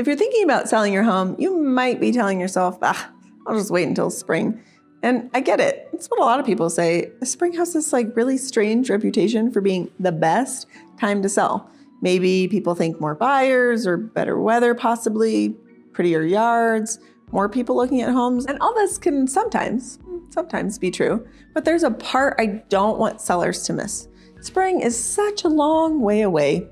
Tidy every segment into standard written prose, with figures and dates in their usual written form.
If you're thinking about selling your home, you might be telling yourself, I'll just wait until spring. And I get it. It's what a lot of people say. Spring has this really strange reputation for being the best time to sell. Maybe people think more buyers or better weather, possibly prettier yards, more people looking at homes. And all this can sometimes be true. But there's a part I don't want sellers to miss. Spring is such a long way away.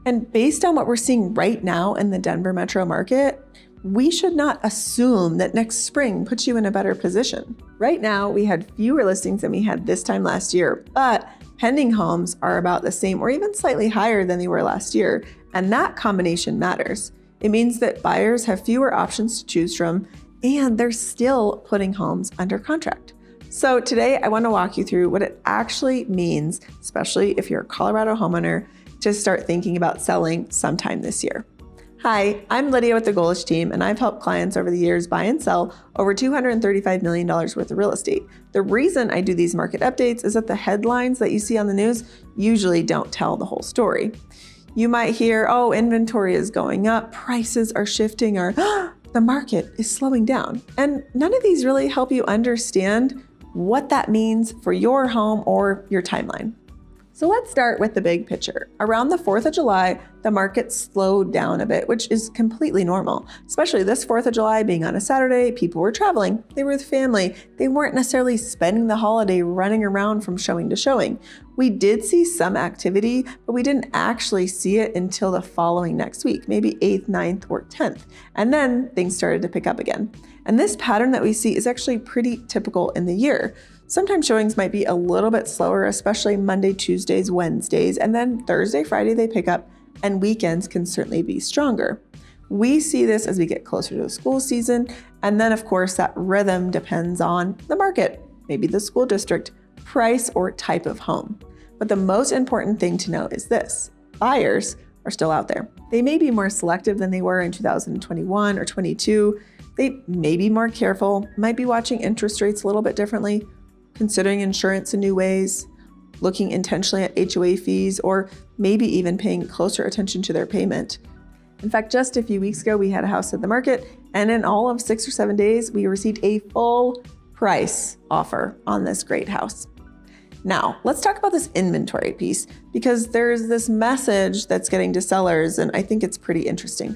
And based on what we're seeing right now in the Denver metro market, we should not assume that next spring puts you in a better position. Right now, we had fewer listings than we had this time last year, but pending homes are about the same or even slightly higher than they were last year. And that combination matters. It means that buyers have fewer options to choose from, and they're still putting homes under contract. So today, I want to walk you through what it actually means, especially if you're a Colorado homeowner, to start thinking about selling sometime this year. Hi, I'm Lydia with the Goalish team, and I've helped clients over the years buy and sell over $235 million worth of real estate. The reason I do these market updates is that the headlines that you see on the news usually don't tell the whole story. You might hear, inventory is going up, prices are shifting, or the market is slowing down. And none of these really help you understand what that means for your home or your timeline. So let's start with the big picture. Around the 4th of July, the market slowed down a bit, which is completely normal. Especially this 4th of July being on a Saturday, people were traveling, they were with family, they weren't necessarily spending the holiday running around from showing to showing. We did see some activity, but we didn't actually see it until the following next week, maybe 8th, 9th, or 10th. And then things started to pick up again. And this pattern that we see is actually pretty typical in the year. Sometimes showings might be a little bit slower, especially Monday, Tuesdays, Wednesdays, and then Thursday, Friday, they pick up, and weekends can certainly be stronger. We see this as we get closer to the school season, and then of course that rhythm depends on the market, maybe the school district, price, or type of home. But the most important thing to know is this: buyers are still out there. They may be more selective than they were in 2021 or 22. They may be more careful, might be watching interest rates a little bit differently, considering insurance in new ways, looking intentionally at HOA fees, or maybe even paying closer attention to their payment. In fact, just a few weeks ago, we had a house at the market, and in all of 6 or 7 days, we received a full price offer on this great house. Now, let's talk about this inventory piece, because there's this message that's getting to sellers, and I think it's pretty interesting.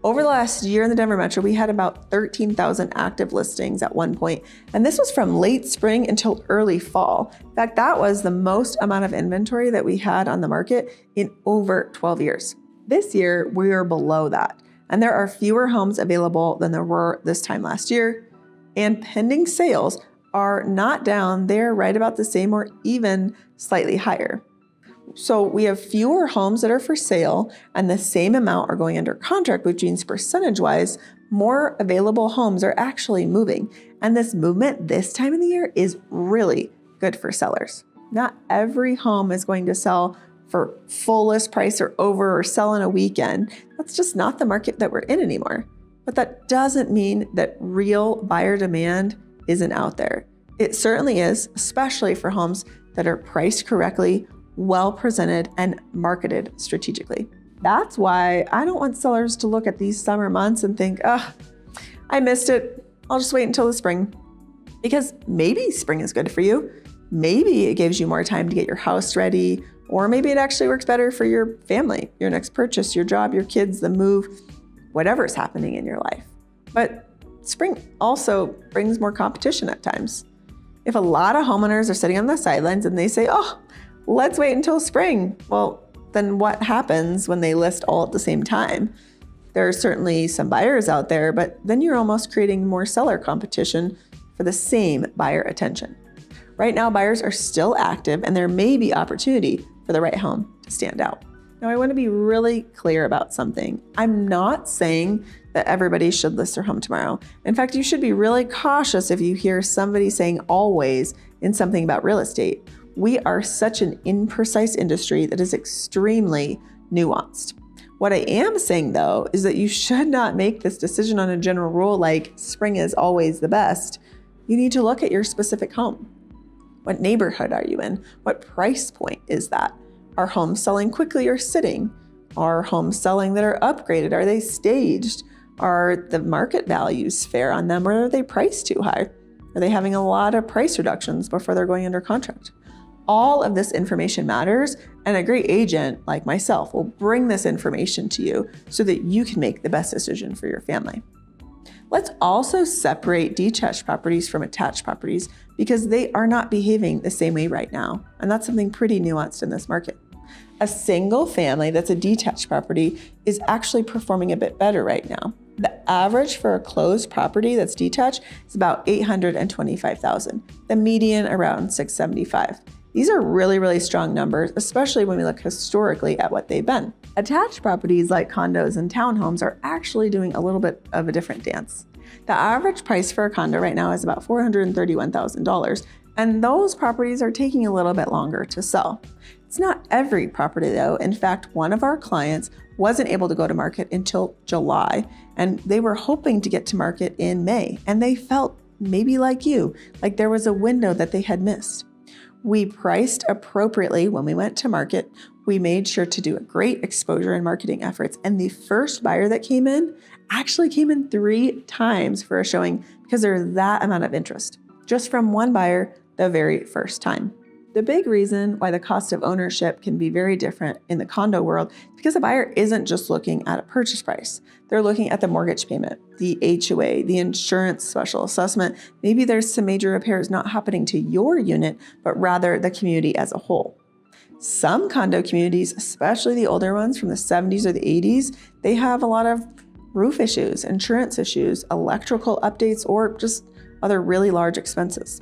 Over the last year in the Denver metro, we had about 13,000 active listings at one point, and this was from late spring until early fall. In fact, that was the most amount of inventory that we had on the market in over 12 years. This year, we are below that, and there are fewer homes available than there were this time last year, and pending sales are not down, they're right about the same or even slightly higher. So we have fewer homes that are for sale and the same amount are going under contract, which means percentage-wise, more available homes are actually moving. And this movement this time of the year is really good for sellers. Not every home is going to sell for full list price or over or sell in a weekend. That's just not the market that we're in anymore. But that doesn't mean that real buyer demand isn't out there. It certainly is, especially for homes that are priced correctly, well presented, and marketed strategically. That's why I don't want sellers to look at these summer months and think, I missed it, I'll just wait until the spring. Because maybe spring is good for you. Maybe it gives you more time to get your house ready, or maybe it actually works better for your family, your next purchase, your job, your kids, the move, whatever's happening in your life. But spring also brings more competition at times. If a lot of homeowners are sitting on the sidelines and they say, let's wait until spring. Well, then what happens when they list all at the same time? There are certainly some buyers out there, but then you're almost creating more seller competition for the same buyer attention. Right now, buyers are still active and there may be opportunity for the right home to stand out. Now, I want to be really clear about something. I'm not saying that everybody should list their home tomorrow. In fact, you should be really cautious if you hear somebody saying always in something about real estate. We are such an imprecise industry that is extremely nuanced. What I am saying, though, is that you should not make this decision on a general rule like spring is always the best. You need to look at your specific home. What neighborhood are you in? What price point is that? Are homes selling quickly or sitting? Are homes selling that are upgraded? Are they staged? Are the market values fair on them, or are they priced too high? Are they having a lot of price reductions before they're going under contract? All of this information matters, and a great agent like myself will bring this information to you so that you can make the best decision for your family. Let's also separate detached properties from attached properties because they are not behaving the same way right now, and that's something pretty nuanced in this market. A single family that's a detached property is actually performing a bit better right now. The average for a closed property that's detached is about $825,000, the median around $675,000. These are really, really strong numbers, especially when we look historically at what they've been. Attached properties like condos and townhomes are actually doing a little bit of a different dance. The average price for a condo right now is about $431,000, and those properties are taking a little bit longer to sell. It's not every property though. In fact, one of our clients wasn't able to go to market until July, and they were hoping to get to market in May, and they felt maybe like you, like there was a window that they had missed. We priced appropriately when we went to market. We made sure to do a great exposure and marketing efforts, and the first buyer that came in actually came in 3 times for a showing because there's that amount of interest, just from one buyer the very first time. The big reason why the cost of ownership can be very different in the condo world is because the buyer isn't just looking at a purchase price. They're looking at the mortgage payment, the HOA, the insurance special assessment. Maybe there's some major repairs not happening to your unit, but rather the community as a whole. Some condo communities, especially the older ones from the 70s or the 80s, they have a lot of roof issues, insurance issues, electrical updates, or just other really large expenses.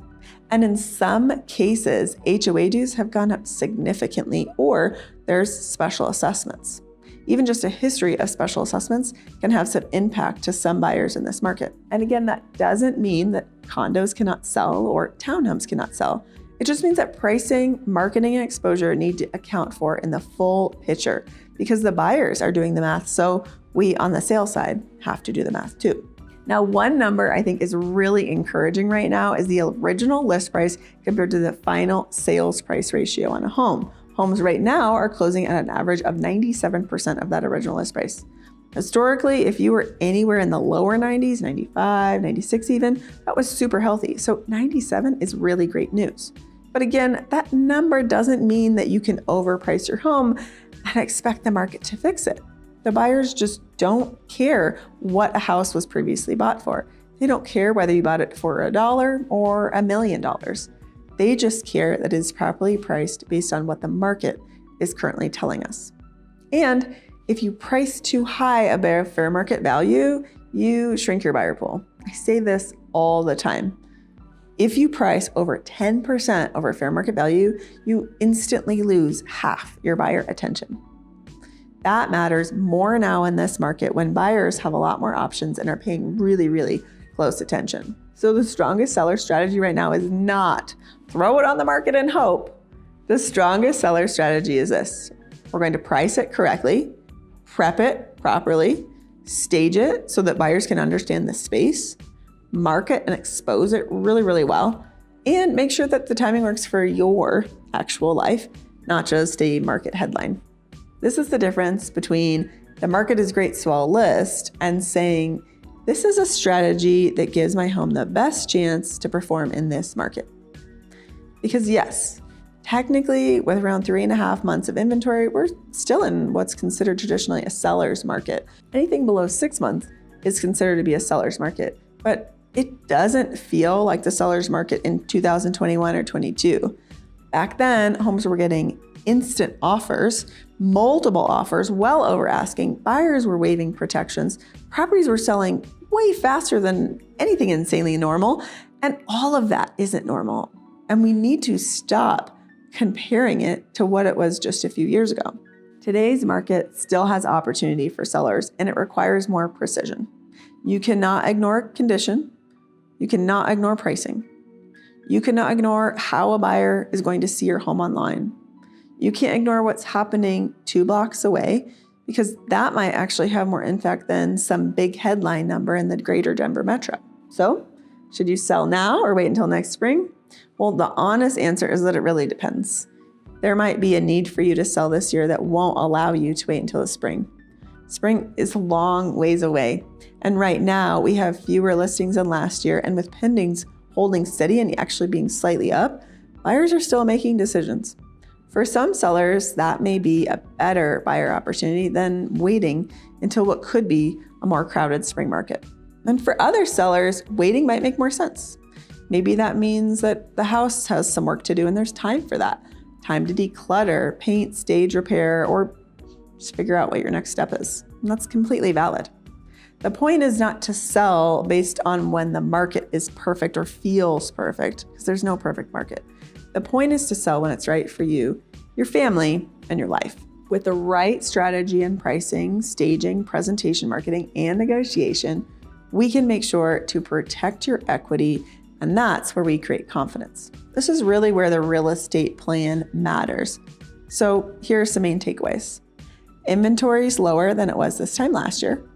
And in some cases, HOA dues have gone up significantly, or there's special assessments. Even just a history of special assessments can have some impact to some buyers in this market. And again, that doesn't mean that condos cannot sell or townhomes cannot sell. It just means that pricing, marketing, and exposure need to account for in the full picture because the buyers are doing the math, so we on the sales side have to do the math too. Now, one number I think is really encouraging right now is the original list price compared to the final sales price ratio on a home. Homes right now are closing at an average of 97% of that original list price. Historically, if you were anywhere in the lower 90s, 95, 96 even, that was super healthy. So 97 is really great news. But again, that number doesn't mean that you can overprice your home and expect the market to fix it. The buyers just don't care what a house was previously bought for. They don't care whether you bought it for $1 or $1 million. They just care that it is properly priced based on what the market is currently telling us. And if you price too high above fair market value, you shrink your buyer pool. I say this all the time. If you price over 10% over fair market value, you instantly lose half your buyer attention. That matters more now in this market when buyers have a lot more options and are paying really, really close attention. So the strongest seller strategy right now is not throw it on the market and hope. The strongest seller strategy is this. We're going to price it correctly, prep it properly, stage it so that buyers can understand the space, market and expose it really, really well, and make sure that the timing works for your actual life, not just a market headline. This is the difference between the market is great, so I'll list, and saying, this is a strategy that gives my home the best chance to perform in this market. Because yes, technically with around 3.5 months of inventory, we're still in what's considered traditionally a seller's market. Anything below 6 months is considered to be a seller's market, but it doesn't feel like the seller's market in 2021 or 22. Back then, homes were getting instant offers, multiple offers, well over asking. Buyers were waiving protections. Properties were selling way faster than anything insanely normal. And all of that isn't normal. And we need to stop comparing it to what it was just a few years ago. Today's market still has opportunity for sellers, and it requires more precision. You cannot ignore condition. You cannot ignore pricing. You cannot ignore how a buyer is going to see your home online. You can't ignore what's happening 2 blocks away because that might actually have more impact than some big headline number in the greater Denver metro. So, should you sell now or wait until next spring? Well, the honest answer is that it really depends. There might be a need for you to sell this year that won't allow you to wait until the spring. Spring is a long ways away, and right now we have fewer listings than last year, and with pendings holding steady and actually being slightly up, buyers are still making decisions. For some sellers, that may be a better buyer opportunity than waiting until what could be a more crowded spring market. And for other sellers, waiting might make more sense. Maybe that means that the house has some work to do and there's time for that. Time to declutter, paint, stage repair, or just figure out what your next step is. And that's completely valid. The point is not to sell based on when the market is perfect or feels perfect, because there's no perfect market. The point is to sell when it's right for you, your family, and your life. With the right strategy and pricing, staging, presentation, marketing, and negotiation, we can make sure to protect your equity, and that's where we create confidence. This is really where the real estate plan matters. So here are some main takeaways. Inventory is lower than it was this time last year.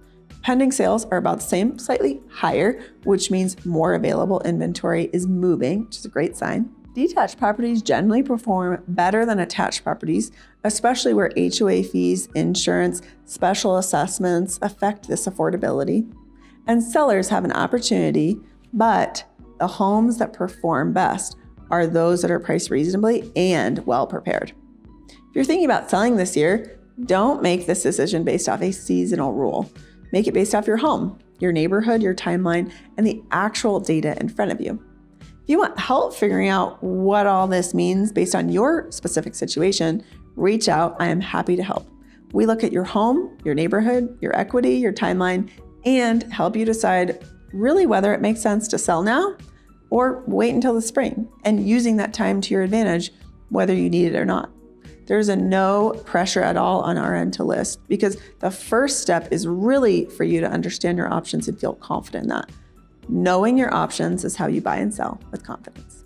Pending sales are about the same, slightly higher, which means more available inventory is moving, which is a great sign. Detached properties generally perform better than attached properties, especially where HOA fees, insurance, special assessments affect this affordability. And sellers have an opportunity, but the homes that perform best are those that are priced reasonably and well prepared. If you're thinking about selling this year, don't make this decision based off a seasonal rule. Make it based off your home, your neighborhood, your timeline, and the actual data in front of you. If you want help figuring out what all this means based on your specific situation, reach out. I am happy to help. We look at your home, your neighborhood, your equity, your timeline, and help you decide really whether it makes sense to sell now or wait until the spring, and using that time to your advantage, whether you need it or not. There's no pressure at all on our end to list, because the first step is really for you to understand your options and feel confident in that. Knowing your options is how you buy and sell with confidence.